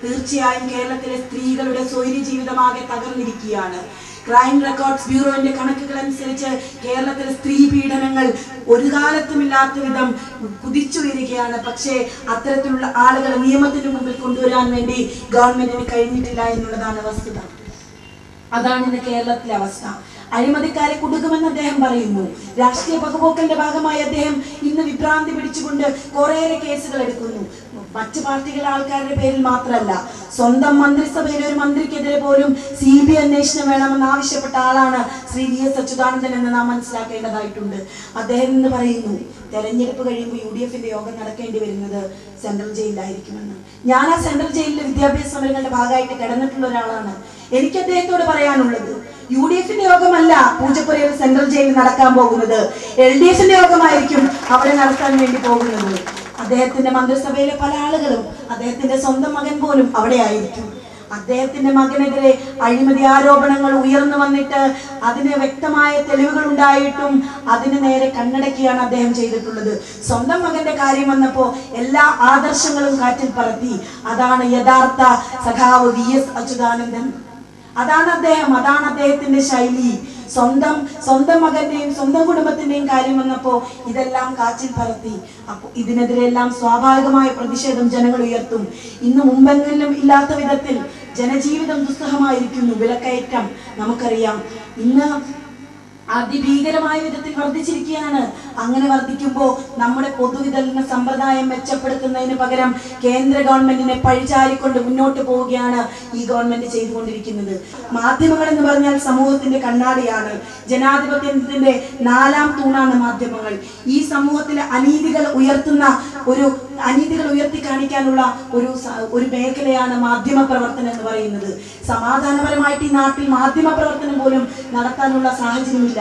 തീർച്ചയായും കേരളത്തിലെ സ്ത്രീകളുടെ സ്വൈര്യ ജീവിതമാകെ തകർന്നിരിക്കുകയാണ്. ക്രൈം റെക്കോർഡ്സ് ബ്യൂറോന്റെ കണക്കുകൾ അനുസരിച്ച് കേരളത്തിലെ സ്ത്രീ പീഡനങ്ങൾ ഒരു കാലത്തുമില്ലാത്ത വിധം കുതിച്ചുയരുകയാണ്. പക്ഷേ അത്തരത്തിലുള്ള ആളുകളെ നിയമത്തിന് മുമ്പിൽ കൊണ്ടുവരാൻ വേണ്ടി ഗവൺമെന്റിന് കഴിഞ്ഞിട്ടില്ല എന്നുള്ളതാണ് വസ്തുത. അതാണ് ഇന്ന് കേരളത്തിലെ അവസ്ഥ. അഴിമതിക്കാരെ കുടുക്കുമെന്ന് അദ്ദേഹം പറയുന്നു. രാഷ്ട്രീയ പകപോക്കലിന്റെ ഭാഗമായി അദ്ദേഹം ഇന്ന് വിഭ്രാന്തി പിടിച്ചുകൊണ്ട് കുറേയേറെ കേസുകൾ എടുക്കുന്നു. മറ്റ് പാർട്ടികളുടെ ആൾക്കാരുടെ പേരിൽ മാത്രമല്ല, സ്വന്തം മന്ത്രിസഭയിലെ ഒരു മന്ത്രിക്കെതിരെ പോലും CBI അന്വേഷണം വേണമെന്ന് ആവശ്യപ്പെട്ട ആളാണ് ശ്രീ VS അച്യുതാനന്ദൻ എന്ന് നാം മനസ്സിലാക്കേണ്ടതായിട്ടുണ്ട്. അദ്ദേഹം ഇന്ന് പറയുന്നു, തെരഞ്ഞെടുപ്പ് കഴിയുമ്പോൾ UDFന്റെ യോഗം നടക്കേണ്ടി വരുന്നത് സെൻട്രൽ ജയിലിലായിരിക്കുമെന്ന്. ഞാൻ ആ സെൻട്രൽ ജയിലിലെ വിദ്യാഭ്യാസ സമരങ്ങളുടെ ഭാഗമായിട്ട് കിടന്നിട്ടുള്ള ഒരാളാണ്. എനിക്ക് അദ്ദേഹത്തോട് പറയാനുള്ളത്, UDFന്റെ യോഗമല്ല പൂജപ്പുരയിൽ സെൻട്രൽ ജയിലിൽ നടക്കാൻ പോകുന്നത്, LDFന്റെ യോഗമായിരിക്കും അവിടെ നടത്താൻ വേണ്ടി പോകുന്നത്. അദ്ദേഹത്തിന്റെ മന്ത്രിസഭയിലെ പല ആളുകളും, അദ്ദേഹത്തിന്റെ സ്വന്തം മകൻ പോലും അവിടെ ആയിരിക്കും. അദ്ദേഹത്തിന്റെ മകനെതിരെ അഴിമതി ആരോപണങ്ങൾ ഉയർന്നു വന്നിട്ട് അതിന് വ്യക്തമായ തെളിവുകൾ ഉണ്ടായിട്ടും അതിന് നേരെ കണ്ണടക്കിയാണ് അദ്ദേഹം ചെയ്തിട്ടുള്ളത്. സ്വന്തം മകന്റെ കാര്യം വന്നപ്പോ എല്ലാ ആദർശങ്ങളും കാറ്റിൽ പറത്തി. അതാണ് യഥാർത്ഥ സഖാവ് VS അച്യുതാനന്ദൻ. അതാണ് അദ്ദേഹത്തിന്റെ ശൈലി. സ്വന്തം മകന്റെയും സ്വന്തം കുടുംബത്തിന്റെയും കാര്യം വന്നപ്പോ ഇതെല്ലാം കാറ്റിൽ പറത്തി. അപ്പൊ ഇതിനെതിരെല്ലാം സ്വാഭാവികമായ പ്രതിഷേധം ജനങ്ങൾ ഉയർത്തും. ഇന്ന് മുമ്പെങ്കിലും ഇല്ലാത്ത വിധത്തിൽ ജനജീവിതം ദുസ്സഹമായിരിക്കുന്നു. വിലക്കയറ്റം നമുക്കറിയാം ഇന്ന് അതിഭീകരമായ വിധത്തിൽ വർദ്ധിച്ചിരിക്കുകയാണ്. അങ്ങനെ വർദ്ധിക്കുമ്പോൾ നമ്മുടെ പൊതുവിതരണ സമ്പ്രദായം മെച്ചപ്പെടുത്തുന്നതിന് പകരം കേന്ദ്ര ഗവൺമെന്റിനെ പഴിചാരിക്കൊണ്ട് മുന്നോട്ട് പോവുകയാണ് ഈ ഗവൺമെന്റ് ചെയ്തുകൊണ്ടിരിക്കുന്നത്. മാധ്യമങ്ങൾ എന്ന് പറഞ്ഞാൽ സമൂഹത്തിന്റെ കണ്ണാടിയാണ്. ജനാധിപത്യത്തിന്റെ 4ാം തൂണാണ് മാധ്യമങ്ങൾ. ഈ സമൂഹത്തിലെ അനീതികൾ ഉയർത്തി കാണിക്കാനുള്ള ഒരു മേഖലയാണ് മാധ്യമ പ്രവർത്തനം എന്ന് പറയുന്നത്. സമാധാനപരമായിട്ട് ഈ നാട്ടിൽ മാധ്യമ പ്രവർത്തനം പോലും നടത്താനുള്ള സാഹചര്യമില്ല.